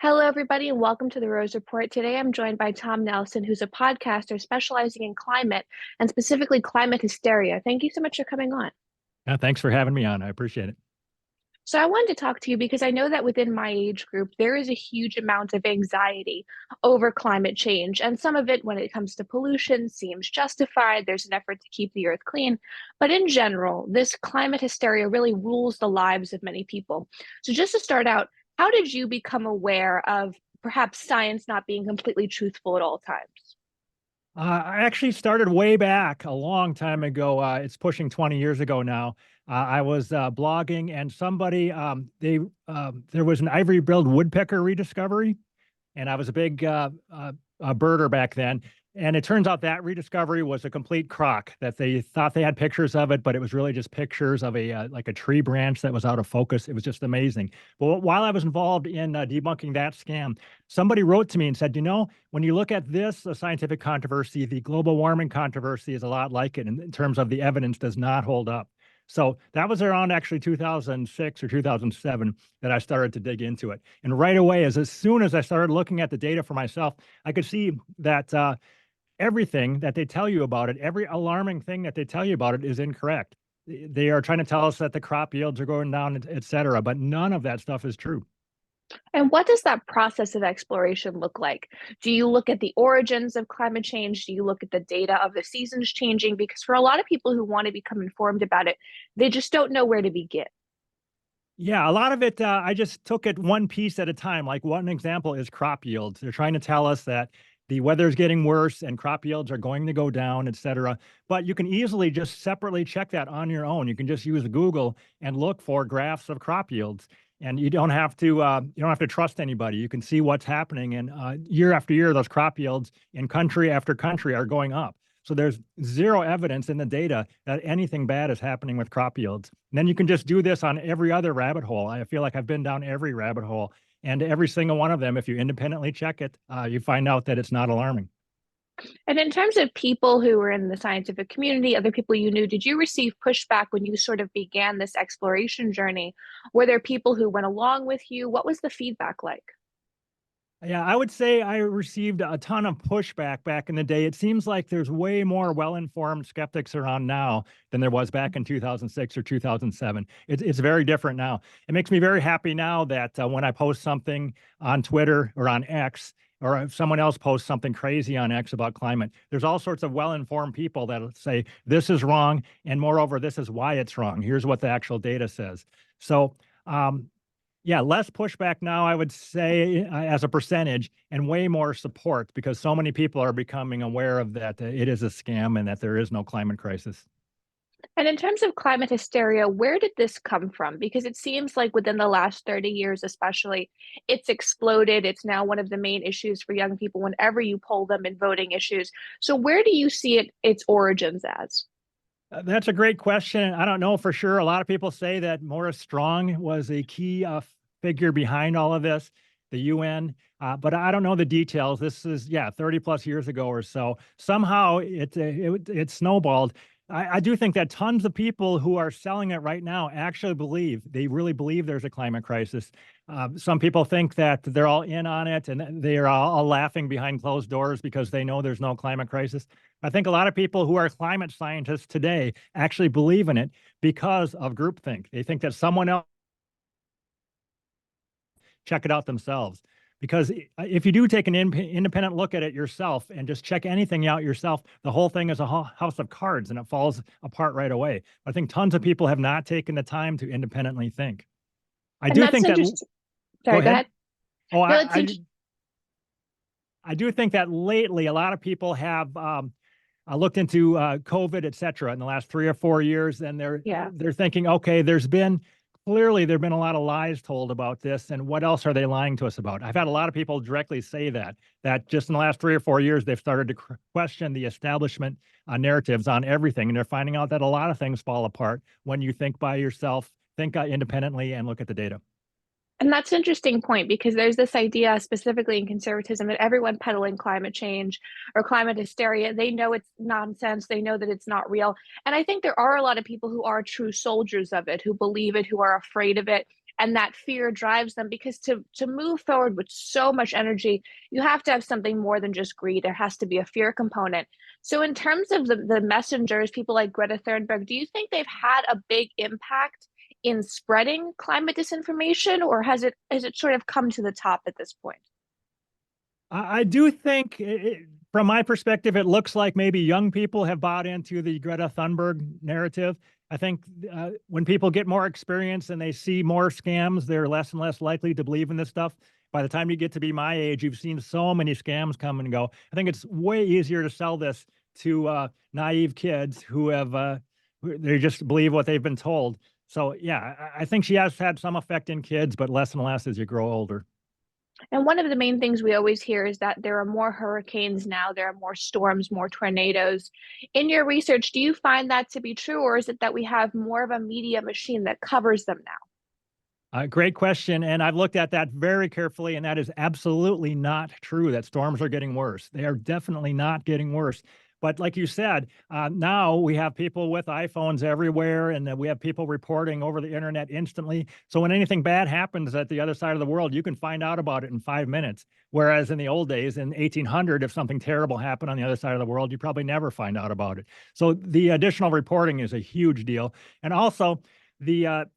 Hello, everybody, and welcome to the Rose Report. Today, I'm joined by Tom Nelson, who's a podcaster specializing in climate and specifically climate hysteria. Thank you so much for coming on. Thanks for having me on. I appreciate it. So, I wanted to talk to you because I know that within my age group, there is a huge amount of anxiety over climate change. And some of it, when it comes to pollution, seems justified. There's an effort to keep the earth clean. But in general, this climate hysteria really rules the lives of many people. So, just to start out, how did you become aware of perhaps science not being completely truthful at all times? I actually started way back a long time ago. It's pushing 20 years ago now. I was blogging, and somebody there was an ivory-billed woodpecker rediscovery, and I was a big birder back then. And it turns out that rediscovery was a complete crock. That they thought they had pictures of it, but it was really just pictures of a like a tree branch that was out of focus. It was just amazing. But while I was involved in debunking that scam, somebody wrote to me and said, when you look at this scientific controversy, the global warming controversy is a lot like it in terms of the evidence does not hold up. So that was around actually 2006 or 2007 that I started to dig into it. And right away, as soon as I started looking at the data for myself, I could see that everything that they tell you about it, every alarming thing that they tell you about it is incorrect. They are trying to tell us that the crop yields are going down, et cetera, but none of that stuff is true. And what does that process of exploration look like? Do you look at the origins of climate change? Do you look at the data of the seasons changing? Because for a lot of people who want to become informed about it, they just don't know where to begin. Yeah, a lot of it, I just took it one piece at a time. Like one example is crop yields. They're trying to tell us that the weather is getting worse and crop yields are going to go down, et cetera. But you can easily just separately check that on your own. You can just use Google and look for graphs of crop yields. And you don't have to trust anybody. You can see what's happening. And year after year, those crop yields in country after country are going up. So there's zero evidence in the data that anything bad is happening with crop yields. And then you can just do this on every other rabbit hole. I feel like I've been down every rabbit hole, and every single one of them, if you independently check it, you find out that it's not alarming. And in terms of people who were in the scientific community, other people you knew, did you receive pushback when you sort of began this exploration journey? Were there people who went along with you? What was the feedback like? Yeah, I would say I received a ton of pushback back in the day. It seems like there's way more well-informed skeptics around now than there was back in 2006 or 2007. It's very different now. It makes me very happy now that when I post something on Twitter or on X, or if someone else posts something crazy on X about climate, there's all sorts of well-informed people that'll say, this is wrong, and moreover, this is why it's wrong. Here's what the actual data says. So, yeah, less pushback now, I would say, as a percentage, and way more support because so many people are becoming aware of that it is a scam and that there is no climate crisis. And in terms of climate hysteria, where did this come from? Because it seems like within the last 30 years, especially, it's exploded. It's now one of the main issues for young people whenever you poll them in voting issues. So where do you see its origins as? That's a great question. I don't know for sure. A lot of people say that Morris Strong was a key figure behind all of this, the UN, but I don't know the details. This is, yeah, 30 plus years ago or so. Somehow it snowballed. I do think that tons of people who are selling it right now actually they really believe there's a climate crisis. Some people think that they're all in on it and they are all laughing behind closed doors because they know there's no climate crisis. I think a lot of people who are climate scientists today actually believe in it because of groupthink. They think that someone else check it out themselves. Because if you do take an independent look at it yourself and just check anything out yourself, the whole thing is a house of cards and it falls apart right away. I think tons of people have not taken the time to independently think. I And do that's think that, interesting. go Sorry, go ahead. ahead. Oh, No, it's interesting. I do think that lately a lot of people have looked into COVID, et cetera, in the last 3 or 4 years, and Yeah. they're thinking, okay, there've been a lot of lies told about this, and what else are they lying to us about? I've had a lot of people directly say that just in the last 3 or 4 years, they've started to question the establishment narratives on everything, and they're finding out that a lot of things fall apart when you think by yourself, think independently, and look at the data. And that's an interesting point because there's this idea, specifically in conservatism, that everyone peddling climate change or climate hysteria, they know it's nonsense. They know that it's not real. And I think there are a lot of people who are true soldiers of it, who believe it, who are afraid of it. and that fear drives them because to move forward with so much energy, you have to have something more than just greed. There has to be a fear component. So in terms of the messengers, people like Greta Thunberg, do you think they've had a big impact in spreading climate disinformation, or has it sort of come to the top at this point? I do think, from my perspective, it looks like maybe young people have bought into the Greta Thunberg narrative. I think when people get more experience and they see more scams, they're less and less likely to believe in this stuff. By the time you get to be my age, you've seen so many scams come and go. I think it's way easier to sell this to naive kids who have they just believe what they've been told. So yeah, I think she has had some effect in kids, but less and less as you grow older. And one of the main things we always hear is that there are more hurricanes now, there are more storms, more tornadoes. In your research, do you find that to be true, or is it that we have more of a media machine that covers them now? Great question. And I've looked at that very carefully, and that is absolutely not true that storms are getting worse. They are definitely not getting worse. But like you said, now we have people with iPhones everywhere, and we have people reporting over the internet instantly. So when anything bad happens at the other side of the world, you can find out about it in 5 minutes. Whereas in the old days, in 1800, if something terrible happened on the other side of the world, you probably never find out about it. So the additional reporting is a huge deal. And also, the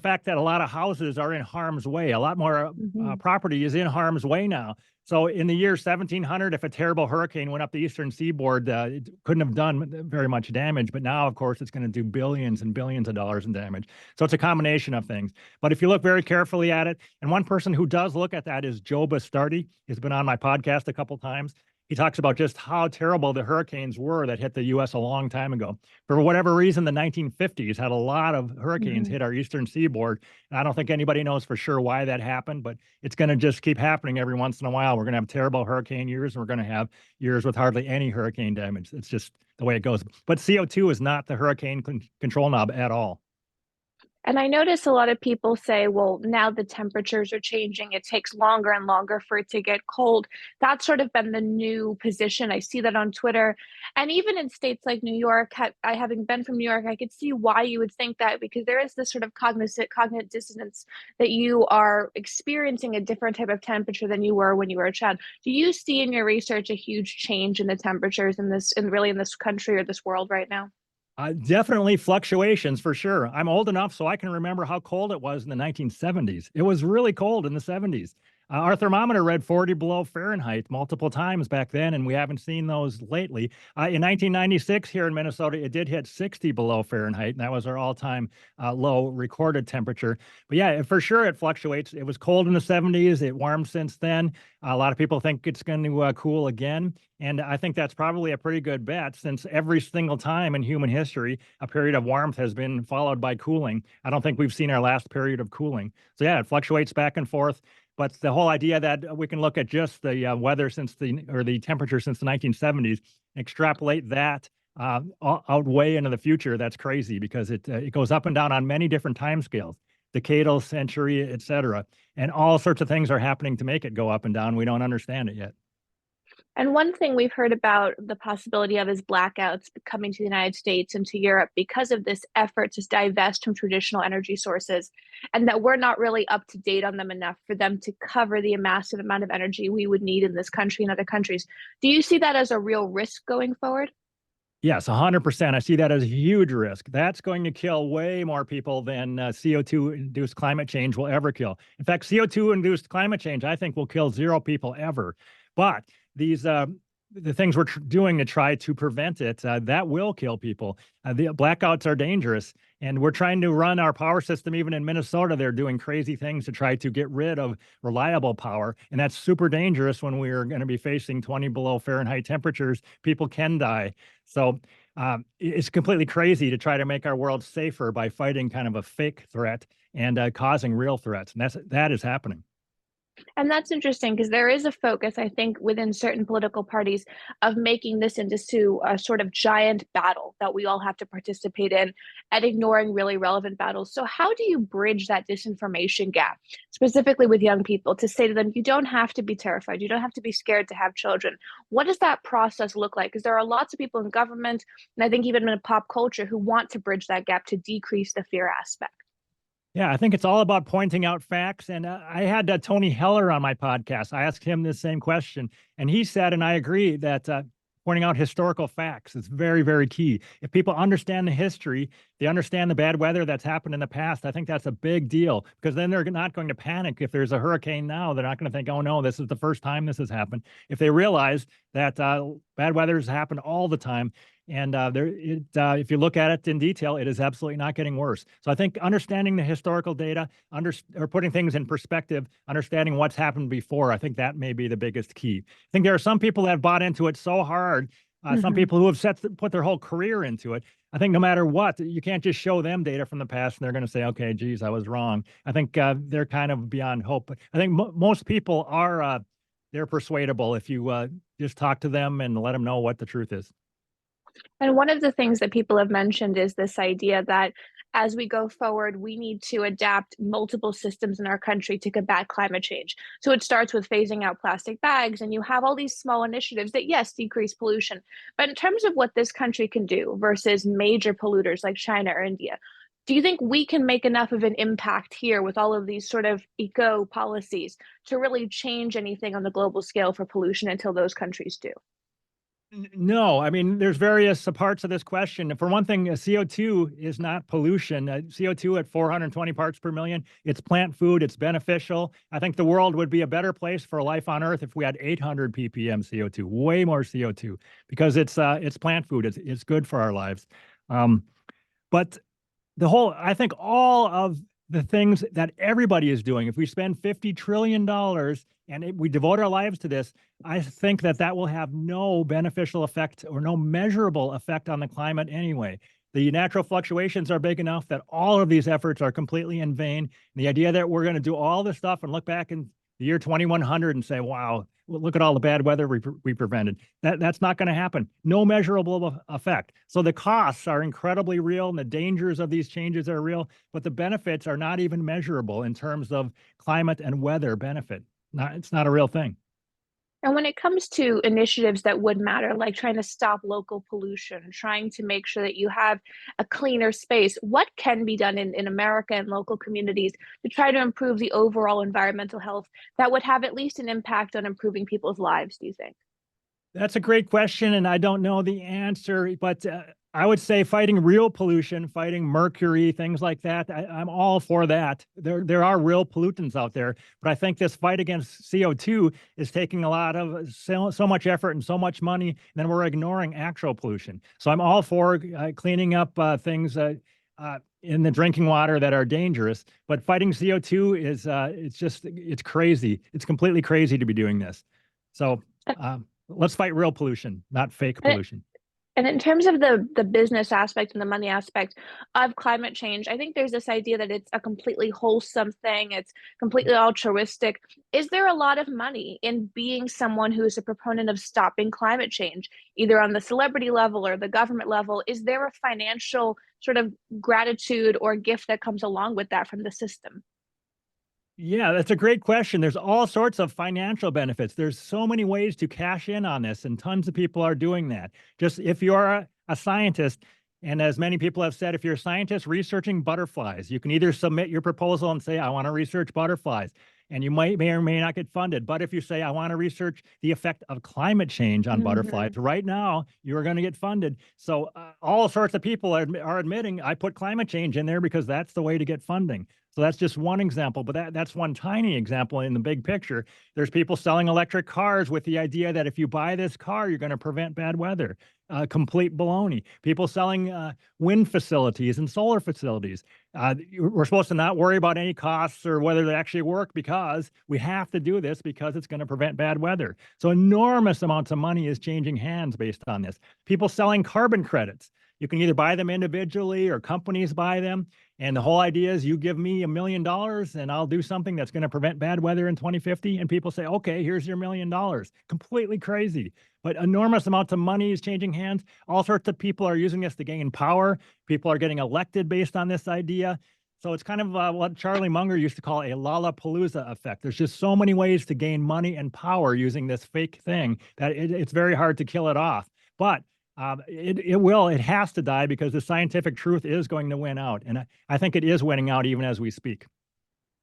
fact that a lot of houses are in harm's way, a lot more Mhm. property is in harm's way now. So in the year 1700, if a terrible hurricane went up the eastern seaboard, it couldn't have done very much damage. But now, of course, it's going to do billions and billions of dollars in damage. So it's a combination of things. But if you look very carefully at it, and one person who does look at that is Joe Bastardi. He's been on my podcast a couple times. He talks about just how terrible the hurricanes were that hit the U.S. a long time ago. For whatever reason, the 1950s had a lot of hurricanes Mhm. hit our eastern seaboard. And I don't think anybody knows for sure why that happened, but it's going to just keep happening every once in a while. We're going to have terrible hurricane years, and we're going to have years with hardly any hurricane damage. It's just the way it goes. But CO2 is not the hurricane control knob at all. And I notice a lot of people say, well, now the temperatures are changing. It takes longer and longer for it to get cold. That's sort of been the new position. I see that on Twitter. And even in states like New York, I having been from New York, I could see why you would think that because there is this sort of cognitive dissonance that you are experiencing a different type of temperature than you were when you were a child. Do you see in your research a huge change in the temperatures in really in this country or this world right now? Definitely fluctuations for sure. I'm old enough so I can remember how cold it was in the 1970s. It was really cold in the 70s. Our thermometer read 40 below Fahrenheit multiple times back then, and we haven't seen those lately. In 1996, here in Minnesota, it did hit 60 below Fahrenheit, and that was our all-time low recorded temperature. But yeah, for sure it fluctuates. It was cold in the 70s. It warmed since then. A lot of people think it's going to cool again. And I think that's probably a pretty good bet since every single time in human history, a period of warmth has been followed by cooling. I don't think we've seen our last period of cooling. So yeah, it fluctuates back and forth. But the whole idea that we can look at just the weather since the temperature since the 1970s, extrapolate that out way into the future, that's crazy because it goes up and down on many different time scales, decadal, century, et cetera. And all sorts of things are happening to make it go up and down. We don't understand it yet. And one thing we've heard about the possibility of is blackouts coming to the United States and to Europe because of this effort to divest from traditional energy sources, and that we're not really up to date on them enough for them to cover the massive amount of energy we would need in this country and other countries. Do you see that as a real risk going forward? Yes, 100%. I see that as a huge risk. That's going to kill way more people than CO2 induced climate change will ever kill. In fact, CO2 induced climate change, I think, will kill zero people ever. But these the things we're doing to try to prevent it, that will kill people. The blackouts are dangerous, and we're trying to run our power system. Even in Minnesota, they're doing crazy things to try to get rid of reliable power, and that's super dangerous when we're going to be facing 20 below Fahrenheit temperatures. People can die. So it's completely crazy to try to make our world safer by fighting kind of a fake threat and causing real threats, and that is happening. And that's interesting because there is a focus, I think, within certain political parties of making this into a sort of giant battle that we all have to participate in and ignoring really relevant battles. So, how do you bridge that disinformation gap, specifically with young people, to say to them, you don't have to be terrified, you don't have to be scared to have children? What does that process look like? Because there are lots of people in government, and I think even in pop culture, who want to bridge that gap to decrease the fear aspect. Yeah, I think it's all about pointing out facts. And I had Tony Heller on my podcast. I asked him the same question, and he said, and I agree, that pointing out historical facts is very, very key. If people understand the history, they understand the bad weather that's happened in the past. I think that's a big deal because then they're not going to panic if there's a hurricane now. They're not going to think, oh no, this is the first time this has happened. If they realize that bad weather has happened all the time, and if you look at it in detail, it is absolutely not getting worse. So I think understanding the historical data, or putting things in perspective, understanding what's happened before, I think that may be the biggest key. I think there are some people that have bought into it so hard. Some Hmm. people who have put their whole career into it. I think no matter what, you can't just show them data from the past and they're going to say, okay, geez, I was wrong. I think they're kind of beyond hope. But I think most people are they're persuadable if you just talk to them and let them know what the truth is. And one of the things that people have mentioned is this idea that as we go forward, we need to adapt multiple systems in our country to combat climate change. So it starts with phasing out plastic bags, and you have all these small initiatives that, yes, decrease pollution. But in terms of what this country can do versus major polluters like China or India, do you think we can make enough of an impact here with all of these sort of eco policies to really change anything on the global scale for pollution until those countries do? No, I mean, there's various parts of this question. For one thing, CO2 is not pollution. CO2 at 420 parts per million, it's plant food, it's beneficial. I think the world would be a better place for life on Earth if we had 800 ppm CO2, way more CO2, because it's plant food. It's good for our lives. Um, but I think all of the things that everybody is doing, if we spend $50 trillion and we devote our lives to this, I think that will have no beneficial effect or no measurable effect on the climate anyway. The natural fluctuations are big enough that all of these efforts are completely in vain. And the idea that we're going to do all this stuff and look back in the year 2100 and say, wow, look at all the bad weather we prevented. That's not going to happen. No measurable effect. So the costs are incredibly real and the dangers of these changes are real, but the benefits are not even measurable in terms of climate and weather benefit. It's not a real thing. And when it comes to initiatives that would matter, like trying to stop local pollution, trying to make sure that you have a cleaner space, what can be done in America and local communities to try to improve the overall environmental health that would have at least an impact on improving people's lives, do you think? That's a great question, and I don't know the answer, but I would say fighting real pollution, fighting mercury, things like that. I'm all for that. There are real pollutants out there, but I think this fight against CO2 is taking a lot of so much effort and so much money, and then we're ignoring actual pollution. So I'm all for cleaning up things in the drinking water that are dangerous, but fighting CO2 is it's crazy. It's completely crazy to be doing this. So. Let's fight real pollution, not fake And pollution. And in terms of the business aspect and the money aspect of climate change, I think there's this idea that it's a completely wholesome thing. It's completely altruistic. Is there a lot of money in being someone who is a proponent of stopping climate change, either on the celebrity level or the government level? Is there a financial sort of gratitude or gift that comes along with that from the system? Yeah, that's a great question. There's all sorts of financial benefits. There's so many ways to cash in on this, and tons of people are doing that. Just if you're a scientist, and as many people have said, if you're a scientist researching butterflies, you can either submit your proposal and say, I want to research butterflies, and you may or may not get funded. But if you say, I want to research the effect of climate change on butterflies, Hmm. right now, you're going to get funded. So all sorts of people are admitting, I put climate change in there because that's the way to get funding. So that's just one example, but that's one tiny example in the big picture. There's people selling electric cars with the idea that if you buy this car, you're going to prevent bad weather. Complete baloney. People selling wind facilities and solar facilities. We're supposed to not worry about any costs or whether they actually work because we have to do this because it's going to prevent bad weather. So enormous amounts of money is changing hands based on this. People selling carbon credits. You can either buy them individually or companies buy them. And the whole idea is you give me $1 million and I'll do something that's going to prevent bad weather in 2050. And people say, okay, here's your $1 million. Completely crazy. But enormous amounts of money is changing hands. All sorts of people are using this to gain power. People are getting elected based on this idea. So it's kind of what Charlie Munger used to call a Lollapalooza effect. There's just so many ways to gain money and power using this fake thing that it's very hard to kill it off. But It has to die because the scientific truth is going to win out. And I think it is winning out even as we speak.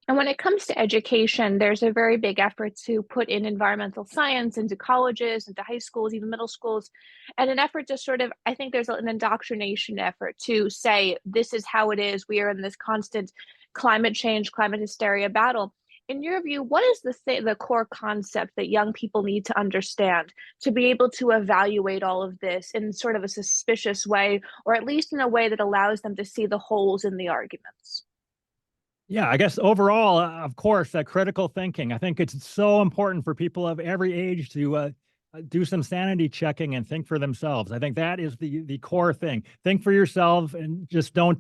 And when it comes to education, there's a very big effort to put in environmental science into colleges, into high schools, even middle schools, and an effort to sort of, I think there's an indoctrination effort to say, this is how it is. We are in this constant climate change, climate hysteria battle. In your view, what is the core concept that young people need to understand to be able to evaluate all of this in sort of a suspicious way, or at least in a way that allows them to see the holes in the arguments? Yeah, I guess overall, of course, critical thinking. I think it's so important for people of every age to do some sanity checking and think for themselves. I think that is the core thing. Think for yourself and just don't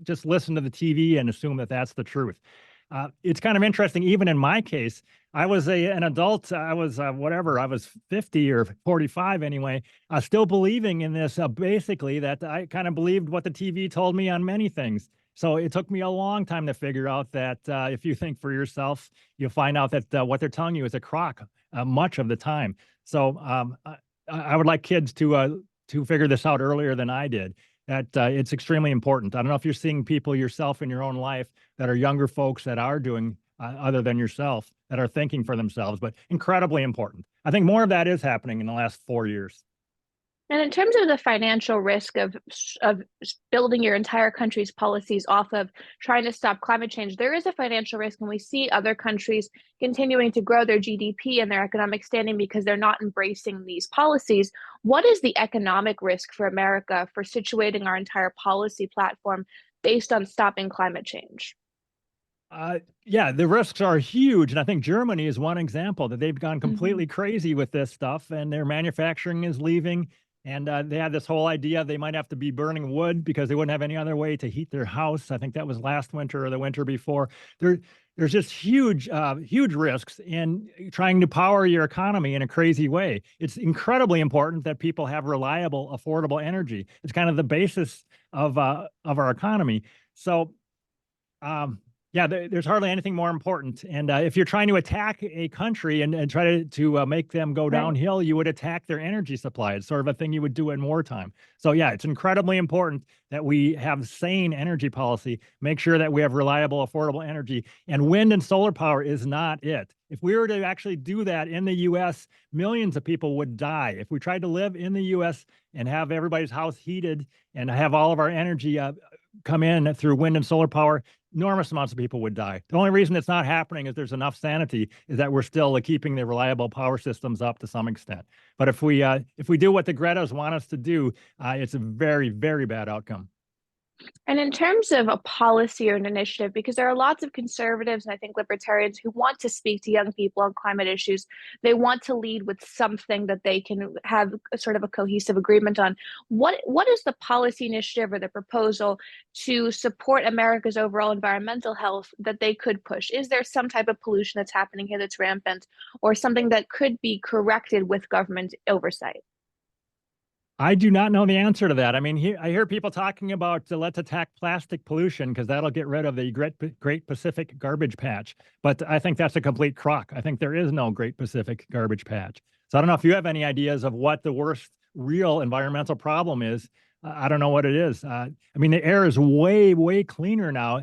just listen to the TV and assume that that's the truth. It's kind of interesting. Even in my case, I was an adult. I was whatever. I was 50 or 45 anyway. Still believing in this. Basically, that I kind of believed what the TV told me on many things. So it took me a long time to figure out that if you think for yourself, you'll find out that what they're telling you is a crock much of the time. So I would like kids to figure this out earlier than I did. That it's extremely important. I don't know if you're seeing people yourself in your own life that are younger folks that are doing other than yourself, that are thinking for themselves, but incredibly important. I think more of that is happening in the last 4 years. And in terms of the financial risk of building your entire country's policies off of trying to stop climate change, there is a financial risk, and we see other countries continuing to grow their GDP and their economic standing because they're not embracing these policies. What is the economic risk for America for situating our entire policy platform based on stopping climate change? Yeah, the risks are huge. And I think Germany is one example that they've gone Mhm. completely crazy with this stuff and their manufacturing is leaving. And they had this whole idea they might have to be burning wood because they wouldn't have any other way to heat their house. I think that was last winter or the winter before. There, there's just huge risks in trying to power your economy in a crazy way. It's incredibly important that people have reliable, affordable energy. It's kind of the basis of our economy. So yeah, there's hardly anything more important. And if you're trying to attack a country and try to make them go Right. downhill, you would attack their energy supply. It's sort of a thing you would do in wartime. So yeah, it's incredibly important that we have sane energy policy, make sure that we have reliable, affordable energy. And wind and solar power is not it. If we were to actually do that in the US, millions of people would die. If we tried to live in the US and have everybody's house heated and have all of our energy come in through wind and solar power, enormous amounts of people would die. The only reason it's not happening is there's enough sanity is that we're still keeping the reliable power systems up to some extent. But if we do what the Gretas want us to do, it's a very bad outcome. And in terms of a policy or an initiative, because there are lots of conservatives and I think libertarians who want to speak to young people on climate issues, they want to lead with something that they can have a sort of a cohesive agreement on. What is the policy initiative or the proposal to support America's overall environmental health that they could push? Is there some type of pollution that's happening here that's rampant, or something that could be corrected with government oversight? I do not know the answer to that. I mean, I hear people talking about let's attack plastic pollution because that'll get rid of the Great Pacific Garbage Patch. But I think that's a complete crock. I think there is no Great Pacific Garbage Patch. So I don't know if you have any ideas of what the worst real environmental problem is. I don't know what it is. I mean, the air is way cleaner now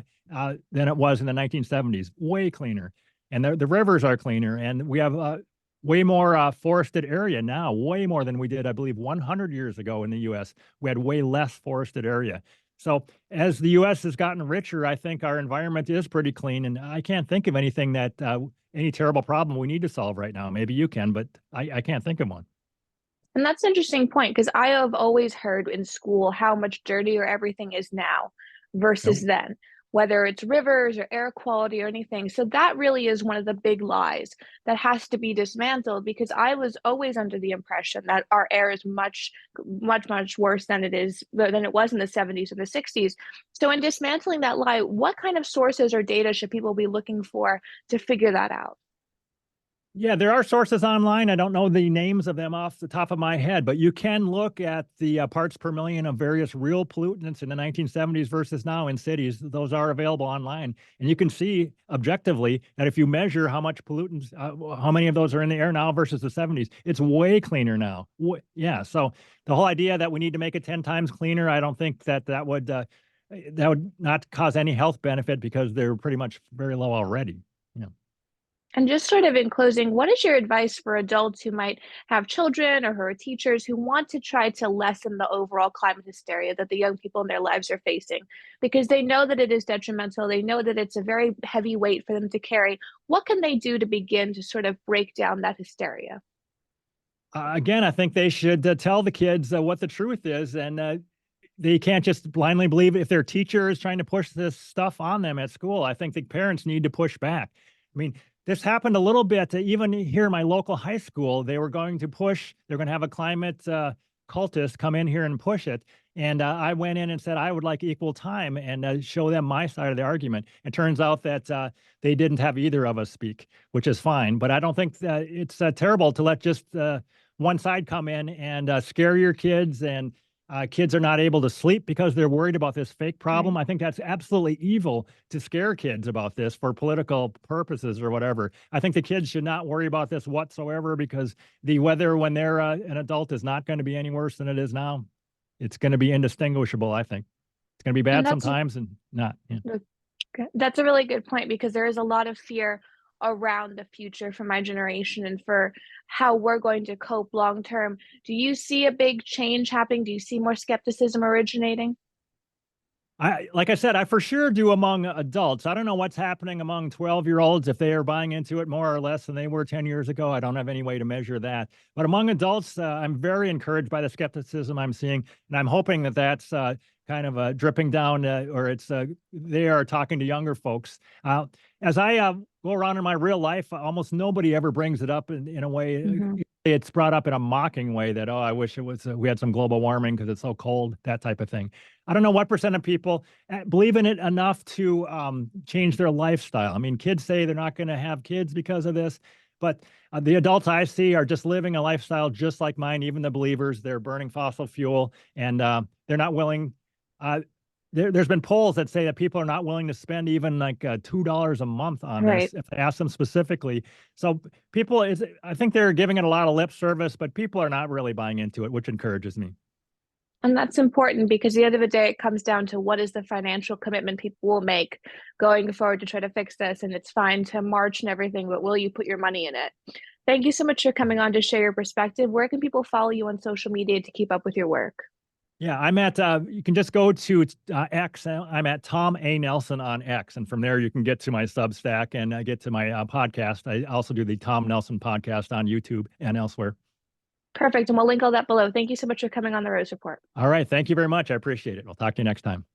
than it was in the 1970s. Way cleaner, and the rivers are cleaner, and we have way more forested area now, way more than we did, I believe, 100 years ago in the US. We had way less forested area. So as the US has gotten richer, I think our environment is pretty clean. And I can't think of anything that any terrible problem we need to solve right now. Maybe you can, but I can't think of one. And that's an interesting point because I have always heard in school how much dirtier everything is now versus Nope. then, whether it's rivers or air quality or anything. So that really is one of the big lies that has to be dismantled because I was always under the impression that our air is much worse than it was in the 70s or the 60s. So in dismantling that lie, what kind of sources or data should people be looking for to figure that out? Yeah, there are sources online. I don't know the names of them off the top of my head, but you can look at the parts per million of various real pollutants in the 1970s versus now in cities. Those are available online. And you can see objectively that if you measure how much pollutants, how many of those are in the air now versus the 70s, it's way cleaner now. Yeah. So the whole idea that we need to make it 10 times cleaner, I don't think that would not cause any health benefit because they're pretty much very low already. Yeah. And just sort of in closing, what is your advice for adults who might have children or who are teachers who want to try to lessen the overall climate hysteria that the young people in their lives are facing? Because they know that it is detrimental, they know that it's a very heavy weight for them to carry. What can they do to begin to sort of break down that hysteria? Again, I think they should tell the kids what the truth is, and they can't just blindly believe if their teacher is trying to push this stuff on them at school. I think the parents need to push back. I mean, this happened a little bit even here in my local high school. They're going to have a climate cultist come in here and push it. And I went in and said I would like equal time and show them my side of the argument. It turns out that they didn't have either of us speak, which is fine. But I don't think it's terrible to let just one side come in and scare your kids, and kids are not able to sleep because they're worried about this fake problem. Right. I think that's absolutely evil to scare kids about this for political purposes or whatever. I think the kids should not worry about this whatsoever because the weather when they're an adult is not going to be any worse than it is now. It's going to be indistinguishable, I think. It's going to be And bad sometimes and not. Yeah. that's a really good point because there is a lot of fear around the future for my generation and for how we're going to cope long term. Do you see a big change happening? Do you see more skepticism originating? Like I said, I for sure do among adults. I don't know what's happening among 12-year-olds if they are buying into it more or less than they were 10 years ago. I don't have any way to measure that. But among adults, I'm very encouraged by the skepticism I'm seeing, and I'm hoping that that's kind of dripping down, or they are talking to younger folks. As I go around in my real life, almost nobody ever brings it up in a way. Hmm. It's brought up in a mocking way that, oh, I wish it was we had some global warming because it's so cold, that type of thing. I don't know what percent of people believe in it enough to change their lifestyle. I mean, kids say they're not going to have kids because of this, but the adults I see are just living a lifestyle just like mine. Even the believers, they're burning fossil fuel, and they're not willing. Uh, there's been polls that say that people are not willing to spend even like $2 a month on Right. this if they ask them specifically. So I think they're giving it a lot of lip service, but people are not really buying into it, which encourages me. And that's important because at the end of the day, it comes down to what is the financial commitment people will make going forward to try to fix this. And it's fine to march and everything, but will you put your money in it? Thank you so much for coming on to share your perspective. Where can people follow you on social media to keep up with your work? Yeah, I'm at, you can just go to X. I'm at Tom A. Nelson on X. And from there, you can get to my Substack and get to my podcast. I also do the Tom Nelson podcast on YouTube and elsewhere. Perfect. And we'll link all that below. Thank you so much for coming on the Rose Report. All right. Thank you very much. I appreciate it. We'll talk to you next time.